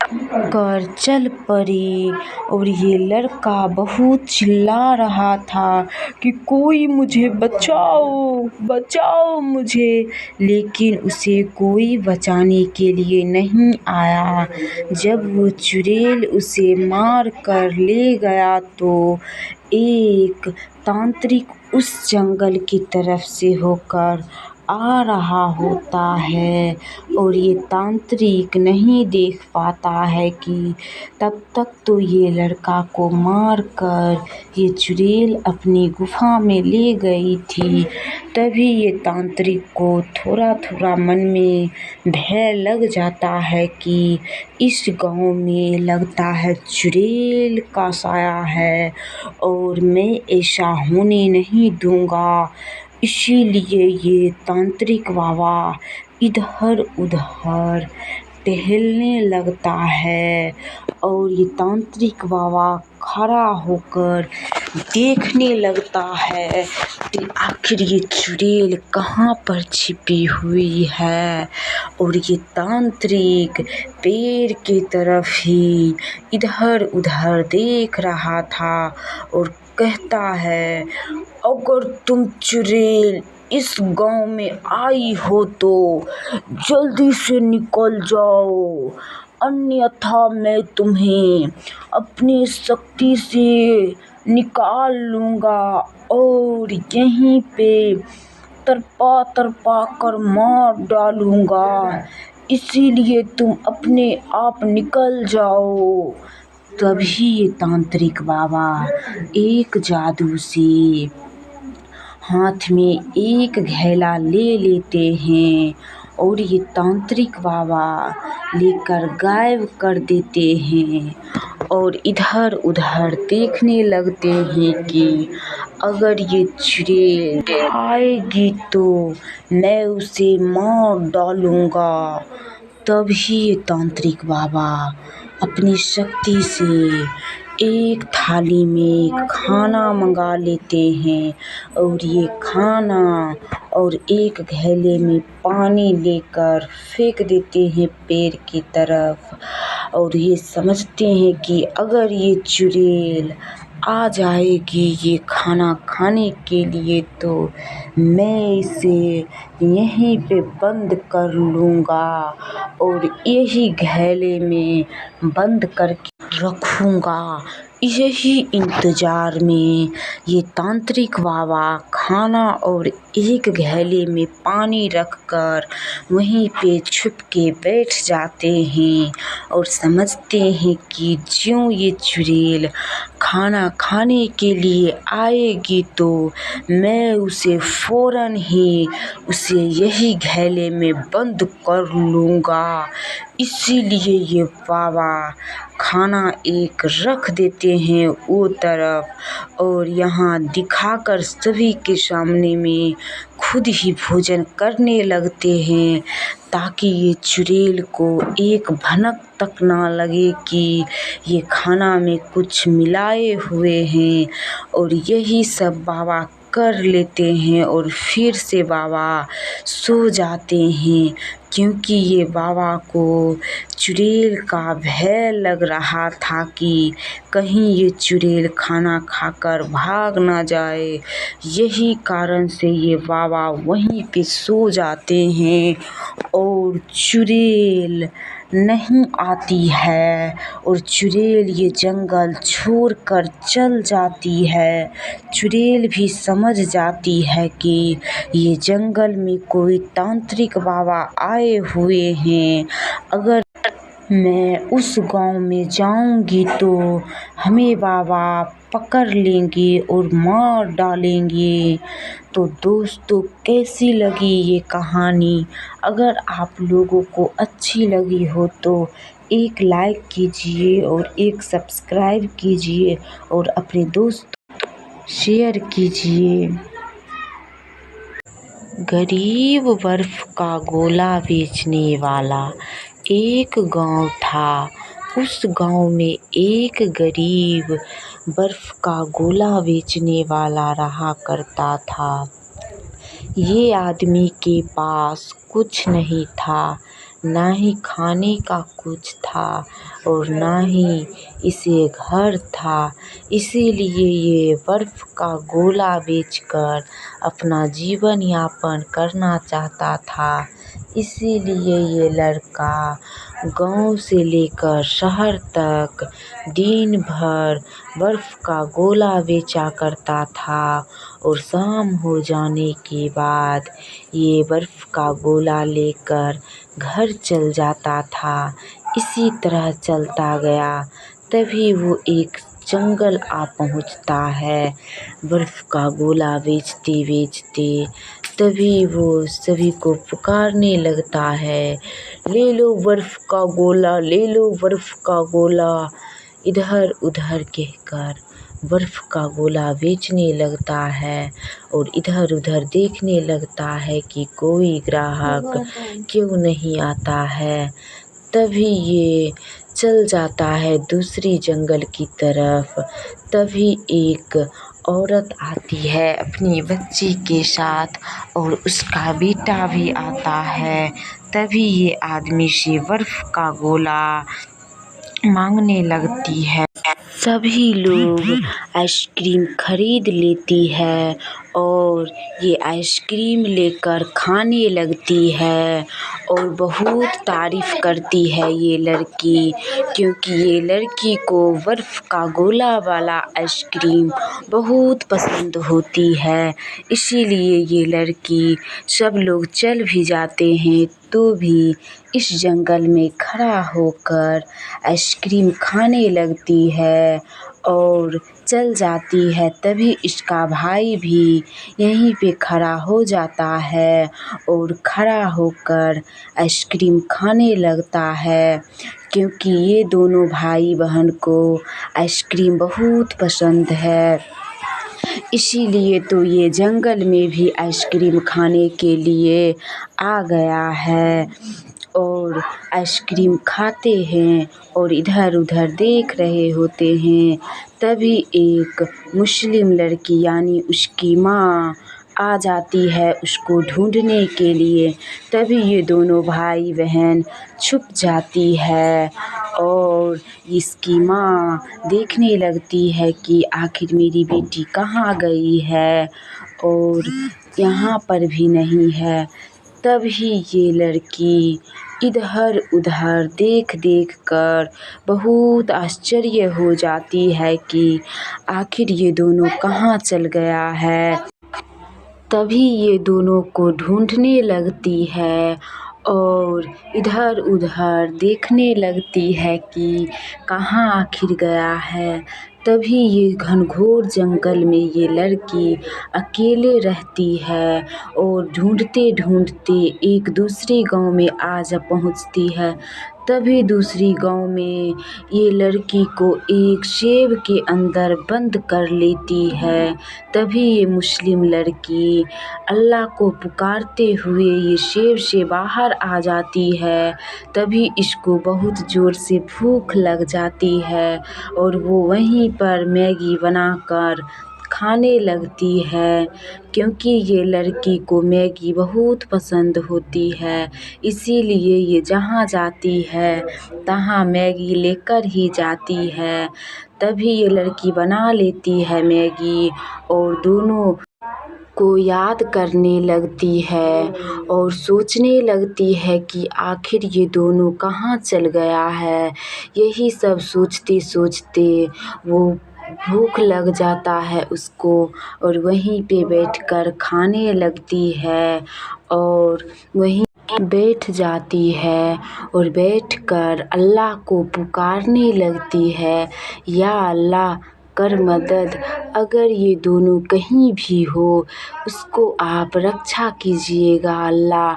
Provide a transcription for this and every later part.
कर चल पड़ी। और ये लड़का बहुत चिल्ला रहा था कि कोई मुझे बचाओ, बचाओ मुझे, लेकिन उसे कोई बचाने के लिए नहीं आया। जब वो चुड़ैल उसे मार कर ले गया तो एक तांत्रिक उस जंगल की तरफ से होकर आ रहा होता है और ये तांत्रिक नहीं देख पाता है कि तब तक तो ये लड़का को मार कर ये चुड़ैल अपनी गुफा में ले गई थी। तभी ये तांत्रिक को थोड़ा थोड़ा मन में भय लग जाता है कि इस गांव में लगता है चुड़ैल का साया है और मैं ऐसा होने नहीं दूंगा। इसीलिए ये तांत्रिक बाबा इधर उधर टहलने लगता है और ये तांत्रिक बाबा खड़ा होकर देखने लगता है कि आखिर ये चुड़ैल कहाँ पर छिपी हुई है। और ये तांत्रिक पेड़ की तरफ ही इधर उधर देख रहा था और कहता है, अगर तुम चुड़ैल इस गांव में आई हो तो जल्दी से निकल जाओ, अन्यथा मैं तुम्हें अपनी शक्ति से निकाल लूँगा और यहीं पे तरपा तरपा कर मार डालूँगा। इसीलिए तुम अपने आप निकल जाओ। तभी ये तांत्रिक बाबा एक जादू से हाथ में एक घैला ले लेते हैं और ये तांत्रिक बाबा लेकर गायब कर देते हैं और इधर उधर देखने लगते हैं कि अगर ये चुड़ैल आएगी तो मैं उसे मार डालूँगा। तभी ये तांत्रिक बाबा अपनी शक्ति से एक थाली में खाना मंगा लेते हैं और ये खाना और एक घैले में पानी लेकर फेंक देते हैं पेड़ की तरफ और ये समझते हैं कि अगर ये चुड़ैल आ जाएगी ये खाना खाने के लिए तो मैं इसे यहीं पे बंद कर लूँगा और यही घैले में बंद करके रखूँगा। यही इंतज़ार में ये तांत्रिक बाबा खाना और एक घैले में पानी रखकर वहीं पे छुप के बैठ जाते हैं और समझते हैं कि ज्यों ये चुड़ैल खाना खाने के लिए आएगी तो मैं उसे फ़ौरन ही उसे यही घैले में बंद कर लूँगा। इसीलिए ये बाबा खाना एक रख देते हैं वो तरफ और यहाँ दिखाकर सभी के सामने में खुद ही भोजन करने लगते हैं ताकि ये चुड़ैल को एक भनक तक ना लगे कि ये खाना में कुछ मिलाए हुए हैं। और यही सब बाबा कर लेते हैं और फिर से बाबा सो जाते हैं क्योंकि ये बाबा को चुड़ैल का भय लग रहा था कि कहीं ये चुड़ैल खाना खाकर भाग ना जाए। यही कारण से ये बाबा वहीं पे सो जाते हैं और चुड़ैल नहीं आती है और चुड़ैल ये जंगल छोड़कर चल जाती है। चुड़ैल भी समझ जाती है कि ये जंगल में कोई तांत्रिक बाबा आए हुए हैं। अगर मैं उस गांव में जाऊंगी तो हमें बाबा पकड़ लेंगे और मार डालेंगे। तो दोस्तों कैसी लगी ये कहानी? अगर आप लोगों को अच्छी लगी हो तो एक लाइक कीजिए और एक सब्सक्राइब कीजिए और अपने दोस्तों शेयर कीजिए। गरीब बर्फ का गोला बेचने वाला एक गांव था। उस गांव में एक गरीब बर्फ का गोला बेचने वाला रहा करता था। ये आदमी के पास कुछ नहीं था, ना ही खाने का कुछ था और ना ही इसे घर था। इसीलिए ये बर्फ़ का गोला बेचकर अपना जीवन यापन करना चाहता था। इसीलिए ये लड़का गाँव से लेकर शहर तक दिन भर बर्फ़ का गोला बेचा करता था और शाम हो जाने के बाद ये बर्फ़ का गोला लेकर घर चल जाता था। इसी तरह चलता गया। तभी वो एक जंगल आ पहुँचता है बर्फ़ का गोला बेचते-बेचते। तभी वो सभी को पुकारने लगता है, ले लो बर्फ़ का गोला, ले लो बर्फ़ का गोला। इधर-उधर कहकर बर्फ़ का गोला बेचने लगता है और इधर-उधर देखने लगता है कि कोई ग्राहक क्यों नहीं आता है। तभी ये चल जाता है दूसरी जंगल की तरफ। तभी एक औरत आती है अपनी बच्ची के साथ और उसका बेटा भी आता है। तभी ये आदमी से बर्फ़ का गोला मांगने लगती है। सभी लोग आइसक्रीम खरीद लेती है और ये आइसक्रीम लेकर खाने लगती है और बहुत तारीफ़ करती है ये लड़की, क्योंकि ये लड़की को बर्फ़ का गोला वाला आइसक्रीम बहुत पसंद होती है। इसीलिए ये लड़की, सब लोग चल भी जाते हैं तो भी इस जंगल में खड़ा होकर आइसक्रीम खाने लगती है और चल जाती है। तभी इसका भाई भी यहीं पे खड़ा हो जाता है और खड़ा होकर आइसक्रीम खाने लगता है, क्योंकि ये दोनों भाई बहन को आइसक्रीम बहुत पसंद है। इसीलिए तो ये जंगल में भी आइसक्रीम खाने के लिए आ गया है और आइसक्रीम खाते हैं और इधर-उधर देख रहे होते हैं। तभी एक मुस्लिम लड़की यानी उसकी माँ आ जाती है उसको ढूँढने के लिए। तभी ये दोनों भाई बहन छुप जाती है और इसकी माँ देखने लगती है कि आखिर मेरी बेटी कहाँ गई है और यहाँ पर भी नहीं है। तभी ये लड़की इधर-उधर देख-देख कर बहुत आश्चर्य हो जाती है कि आखिर ये दोनों कहाँ चल गया है। तभी ये दोनों को ढूँढने लगती है और इधर-उधर देखने लगती है कि कहाँ आखिर गया है। तभी ये घनघोर जंगल में ये लड़की अकेले रहती है और ढूँढते-ढूँढते एक दूसरे गाँव में आ जा पहुँचती है। तभी दूसरी गाँव में ये लड़की को एक सेब के अंदर बंद कर लेती है। तभी ये मुस्लिम लड़की अल्लाह को पुकारते हुए ये सेब से बाहर आ जाती है। तभी इसको बहुत ज़ोर से भूख लग जाती है और वो वहीं पर मैगी बनाकर खाने लगती है, क्योंकि ये लड़की को मैगी बहुत पसंद होती है। इसीलिए ये जहाँ जाती है तहाँ मैगी लेकर ही जाती है। तभी ये लड़की बना लेती है मैगी और दोनों को याद करने लगती है और सोचने लगती है कि आखिर ये दोनों कहाँ चल गया है। यही सब सोचते-सोचते वो भूख लग जाता है उसको और वहीं पे बैठकर खाने लगती है और वहीं बैठ जाती है और बैठकर अल्लाह को पुकारने लगती है, या अल्लाह कर मदद, अगर ये दोनों कहीं भी हो उसको आप रक्षा कीजिएगा अल्लाह,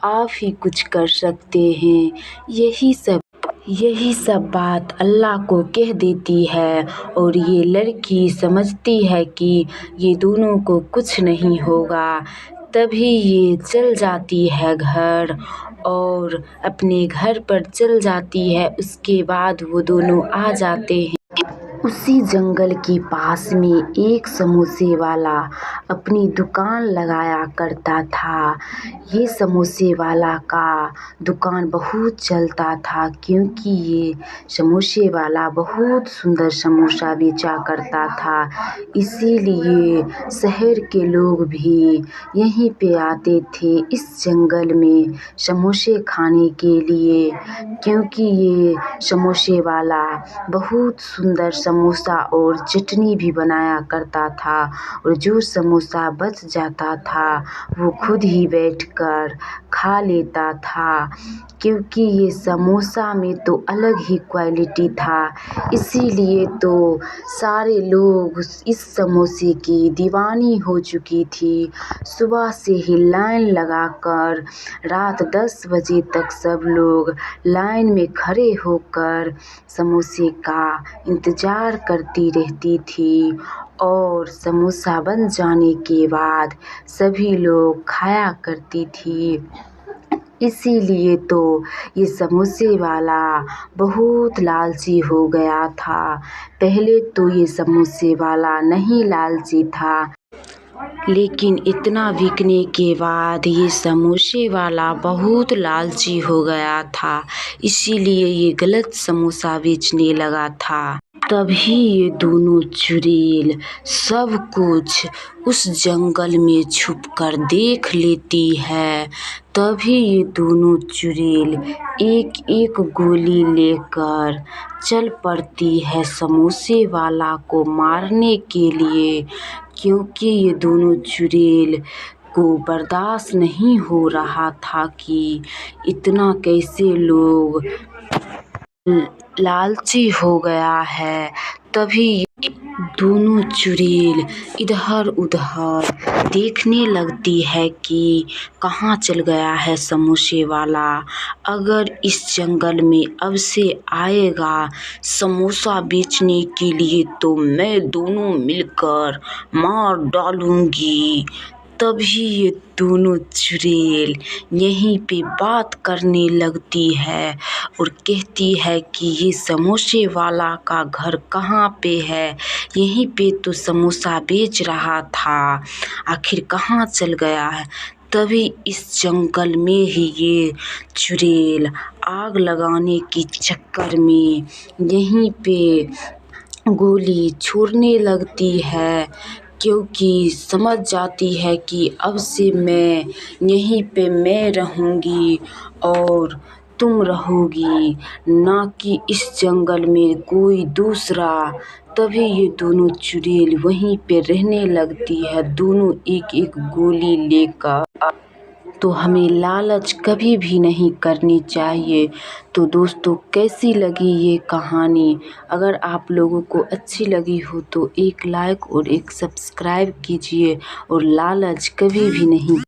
आप ही कुछ कर सकते हैं। यही सब बात अल्लाह को कह देती है और ये लड़की समझती है कि ये दोनों को कुछ नहीं होगा। तभी ये चल जाती है घर और अपने घर पर चल जाती है। उसके बाद वो दोनों आ जाते हैं। उसी जंगल के पास में एक समोसे वाला अपनी दुकान लगाया करता था। ये समोसे वाला का दुकान बहुत चलता था, क्योंकि ये समोसे वाला बहुत सुंदर समोसा बेचा करता था। इसीलिए शहर के लोग भी यहीं पे आते थे इस जंगल में समोसे खाने के लिए, क्योंकि ये समोसे वाला बहुत सुंदर समोसा और चटनी भी बनाया करता था। और जो समोसा बच जाता था वो खुद ही बैठकर खा लेता था, क्योंकि ये समोसा में तो अलग ही क्वालिटी था। इसीलिए तो सारे लोग इस समोसे की दीवानी हो चुकी थी। सुबह से ही लाइन लगाकर रात 10 बजे तक सब लोग लाइन में खड़े होकर समोसे का इंतज़ार करती रहती थी। और समोसा बन जाने के बाद सभी लोग खाया करती थी। इसीलिए तो ये समोसे वाला बहुत लालची हो गया था। पहले तो ये समोसे वाला नहीं लालची था, लेकिन इतना बिकने के बाद ये समोसे वाला बहुत लालची हो गया था। इसीलिए ये गलत समोसा बेचने लगा था। तभी ये दोनों चुड़ैल सब कुछ उस जंगल में छुपकर देख लेती है। तभी ये दोनों चुड़ैल एक एक गोली लेकर चल पड़ती है समोसे वाला को मारने के लिए, क्योंकि ये दोनों चुड़ैल को बर्दाश्त नहीं हो रहा था कि इतना कैसे लोग लालची हो गया है। तभी दोनों चुड़ैल इधर उधर देखने लगती है कि कहाँ चल गया है समोसे वाला। अगर इस जंगल में अब से आएगा समोसा बेचने के लिए तो मैं दोनों मिलकर मार डालूंगी। तभी ये दोनों चुड़ैल यहीं पे बात करने लगती है और कहती है कि ये समोसे वाला का घर कहाँ पे है, यहीं पे तो समोसा बेच रहा था, आखिर कहाँ चल गया है। तभी इस जंगल में ही ये चुड़ैल आग लगाने के चक्कर में यहीं पे गोली छोड़ने लगती है, क्योंकि समझ जाती है कि अब से मैं यहीं पे मैं रहूँगी और तुम रहोगी, ना कि इस जंगल में कोई दूसरा। तभी ये दोनों चुड़ैल वहीं पे रहने लगती है, दोनों एक एक गोली लेकर। तो हमें लालच कभी भी नहीं करनी चाहिए। तो दोस्तों, कैसी लगी ये कहानी? अगर आप लोगों को अच्छी लगी हो तो एक लाइक और एक सब्सक्राइब कीजिए, और लालच कभी भी नहीं